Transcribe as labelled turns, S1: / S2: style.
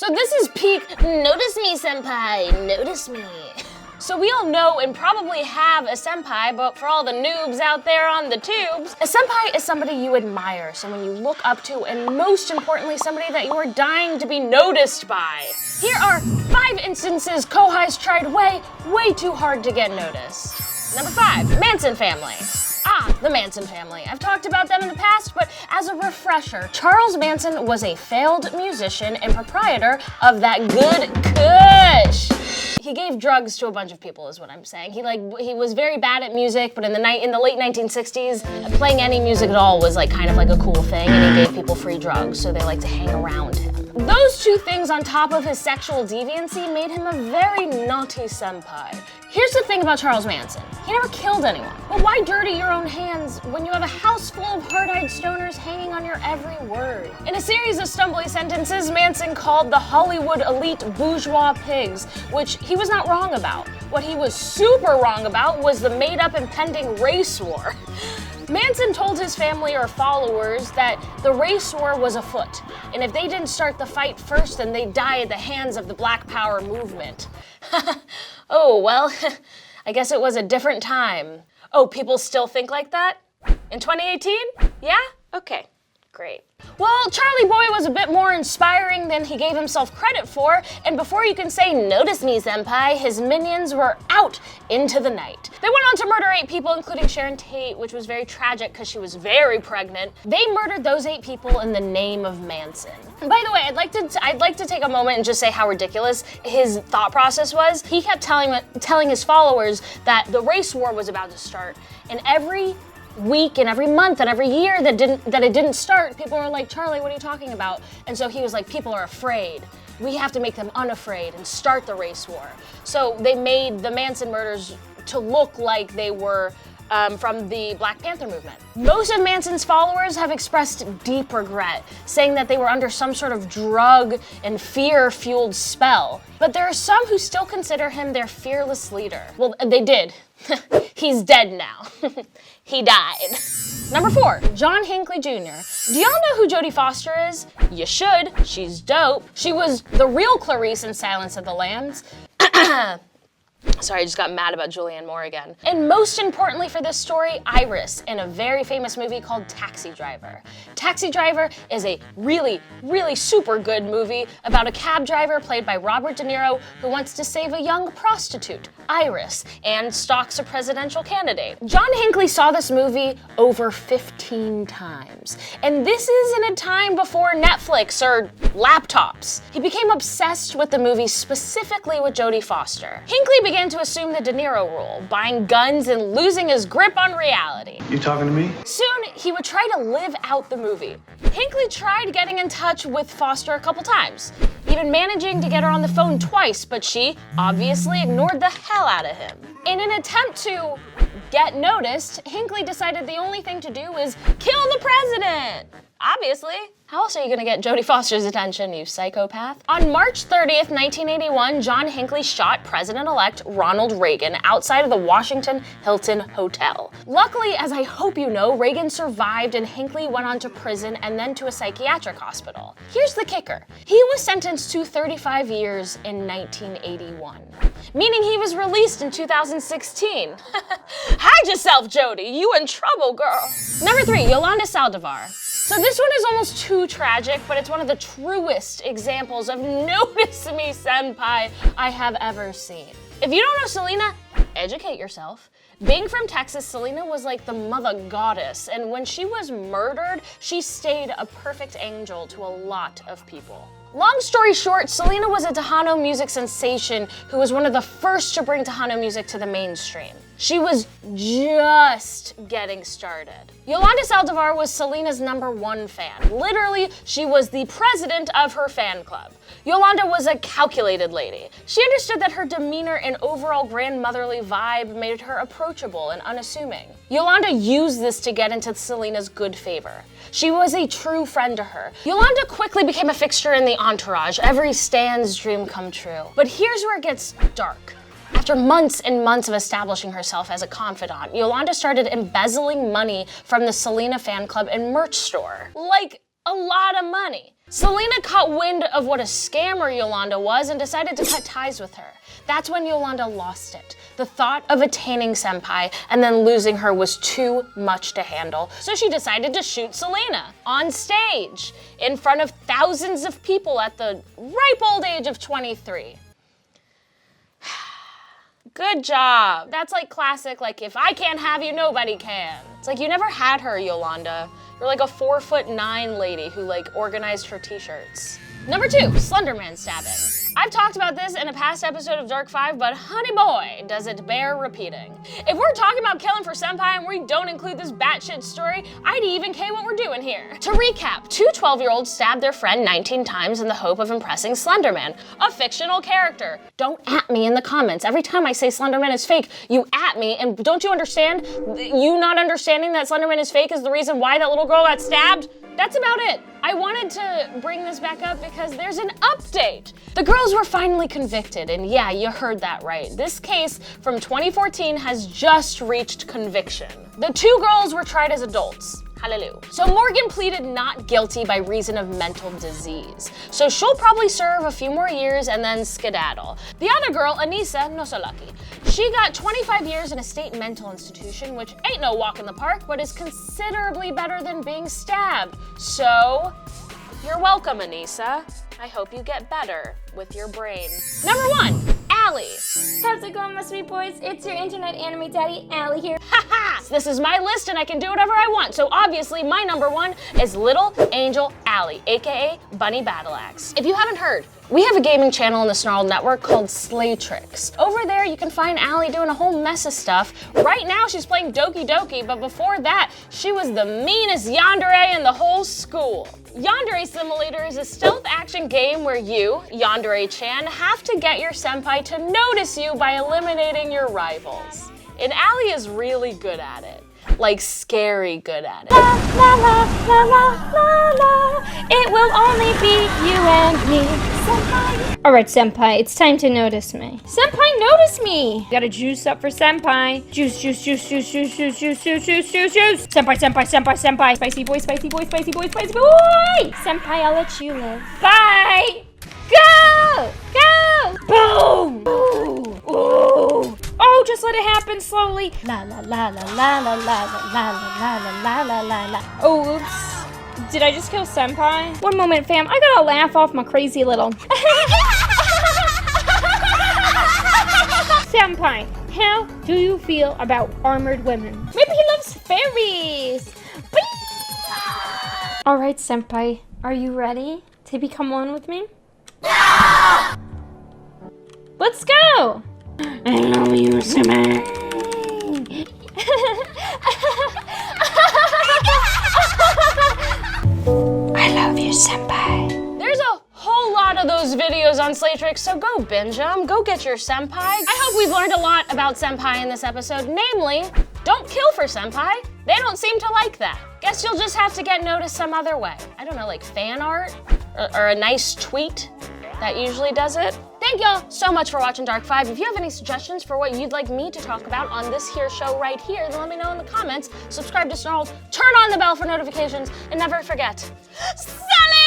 S1: So this is peak, notice me, senpai, notice me. So we all know and probably have a senpai, but for all the noobs out there on the tubes, a senpai is somebody you admire, someone you look up to, and most importantly, somebody that you are dying to be noticed by. Here are 5 instances Kohai's tried way too hard to get noticed. Number 5, Manson Family. The Manson family. I've talked about them in the past, but as a refresher, Charles Manson was a failed musician and proprietor of that good kush. He gave drugs to a bunch of people is what I'm saying. He was very bad at music, but in the late 1960s, playing any music at all was kind of a cool thing, and he gave people free drugs, so they liked to hang around him. Those 2 things on top of his sexual deviancy made him a very naughty senpai. Here's the thing about Charles Manson. He never killed anyone. But why dirty your own hands when you have a house full of hard-eyed stoners hanging on your every word? In a series of stumbly sentences, Manson called the Hollywood elite bourgeois pigs, which he was not wrong about. What he was super wrong about was the made-up impending race war. Manson told his family or followers that the race war was afoot, and if they didn't start the fight first, then they'd die at the hands of the Black Power movement. Oh, well, I guess it was a different time. Oh, people still think like that? In 2018? Yeah? Okay, great. Well, Charlie Boy was a bit more inspiring than he gave himself credit for, and before you can say, notice me, senpai, his minions were out into the night. They went on to murder 8 people, including Sharon Tate, which was very tragic because she was very pregnant. They murdered those 8 people in the name of Manson. By the way, I'd like to take a moment and just say how ridiculous his thought process was. He kept telling his followers that the race war was about to start, and every week and every month and every year that it didn't start, people were like, Charlie, what are you talking about? And so he was like, people are afraid. We have to make them unafraid and start the race war. So they made the Manson murders to look like they were from the Black Panther movement. Most of Manson's followers have expressed deep regret, saying that they were under some sort of drug and fear-fueled spell. But there are some who still consider him their fearless leader. Well, they did. He's dead now. He died. Number 4, John Hinckley Jr. Do y'all know who Jodie Foster is? You should. She's dope. She was the real Clarice in Silence of the Lambs. Sorry, I just got mad about Julianne Moore again. And most importantly for this story, Iris in a very famous movie called Taxi Driver. Taxi Driver is a really super good movie about a cab driver played by Robert De Niro who wants to save a young prostitute, Iris, and stalks a presidential candidate. John Hinckley saw this movie over 15 times. And this is in a time before Netflix or laptops. He became obsessed with the movie, specifically with Jodie Foster. Hinckley began to assume the De Niro role, buying guns and losing his grip on reality.
S2: You talking to me?
S1: Soon, he would try to live out the movie. Hinckley tried getting in touch with Foster a couple times, even managing to get her on the phone twice, but she obviously ignored the hell out of him. In an attempt to get noticed, Hinckley decided the only thing to do is kill the president. Obviously. How else are you gonna get Jodie Foster's attention, you psychopath? On March 30th, 1981, John Hinckley shot President-elect Ronald Reagan outside of the Washington Hilton Hotel. Luckily, as I hope you know, Reagan survived and Hinckley went on to prison and then to a psychiatric hospital. Here's the kicker. He was sentenced to 35 years in 1981, meaning he was released in 2016. Hide yourself, Jodie. You in trouble, girl. Number 3, Yolanda Saldivar. So this one is almost too tragic, but it's one of the truest examples of notice me, senpai, I have ever seen. If you don't know Selena, educate yourself. Being from Texas, Selena was like the mother goddess, and when she was murdered, she stayed a perfect angel to a lot of people. Long story short, Selena was a Tejano music sensation who was one of the first to bring Tejano music to the mainstream. She was just getting started. Yolanda Saldivar was Selena's #1 fan. Literally, she was the president of her fan club. Yolanda was a calculated lady. She understood that her demeanor and overall grandmotherly vibe made her approachable and unassuming. Yolanda used this to get into Selena's good favor. She was a true friend to her. Yolanda quickly became a fixture in the entourage, every stan's dream come true. But here's where it gets dark. After months and months of establishing herself as a confidant, Yolanda started embezzling money from the Selena fan club and merch store. Like, a lot of money. Selena caught wind of what a scammer Yolanda was and decided to cut ties with her. That's when Yolanda lost it. The thought of attaining Senpai and then losing her was too much to handle, so she decided to shoot Selena on stage in front of thousands of people at the ripe old age of 23. Good job. That's like classic, like, if I can't have you, nobody can. It's like you never had her, Yolanda. You're like a 4'9" lady who like organized her t-shirts. Number 2, Slenderman stabbing. I've talked about this in a past episode of Dark 5, but honey boy, does it bear repeating. If we're talking about killing for Senpai and we don't include this batshit story, I'd even K what we're doing here. To recap, 2 12-year-olds stabbed their friend 19 times in the hope of impressing Slenderman, a fictional character. Don't at me in the comments. Every time I say Slenderman is fake, you at me, and don't you understand? You not understanding that Slenderman is fake is the reason why that little girl got stabbed? That's about it. I wanted to bring this back up because there's an update. The girls were finally convicted, and yeah, you heard that right. This case from 2014 has just reached conviction. The 2 girls were tried as adults. Hallelujah. So Morgan pleaded not guilty by reason of mental disease. So she'll probably serve a few more years and then skedaddle. The other girl, Anissa, no so lucky. She got 25 years in a state mental institution, which ain't no walk in the park, but is considerably better than being stabbed. So, you're welcome, Anissa. I hope you get better with your brain. Number 1, Allie.
S2: How's it going, my sweet boys? It's your internet anime daddy, Allie here.
S1: Haha! This is my list and I can do whatever I want. So obviously my number 1 is Little Angel Allie, aka Bunny Battle Axe. If you haven't heard, we have a gaming channel in the Snarled network called Slay Tricks. Over there you can find Allie doing a whole mess of stuff. Right now she's playing Doki Doki, but before that she was the meanest yandere in the whole school. Yandere Simulator is a stealth action game where you, Yandere-chan, have to get your senpai to notice you by eliminating your rivals. And Allie is really good at it. Like, scary good at it.
S2: La la la la la la la. It will only be you and me, senpai. Alright, senpai, it's time to notice me. Senpai, notice me! Gotta juice up for senpai. Juice, juice, juice, juice, juice, juice, juice, juice, juice, juice, juice. Senpai, senpai, senpai, senpai. Spicy boy, spicy boy, spicy boy, spicy boy! Senpai, I'll let you live. Bye! Go! Go! Boom! Ooh! Ooh! Oh, just let it happen slowly. La la la la la la la la la la la la la la. Oh, oops. Did I just kill senpai? One moment, fam. I gotta laugh off my crazy little. Senpai, how do you feel about armored women? Maybe he loves fairies. All right, senpai. Are you ready to become one with me? Let's go! I love you, senpai. I love you, senpai.
S1: There's a whole lot of those videos on Slay Tricks, so go binge them, go get your senpai. I hope we've learned a lot about senpai in this episode, namely, don't kill for senpai. They don't seem to like that. Guess you'll just have to get noticed some other way. I don't know, like fan art or a nice tweet. That usually does it. Thank y'all so much for watching Dark 5. If you have any suggestions for what you'd like me to talk about on this here show right here, then let me know in the comments. Subscribe to Snarled, turn on the bell for notifications, and never forget, Sally!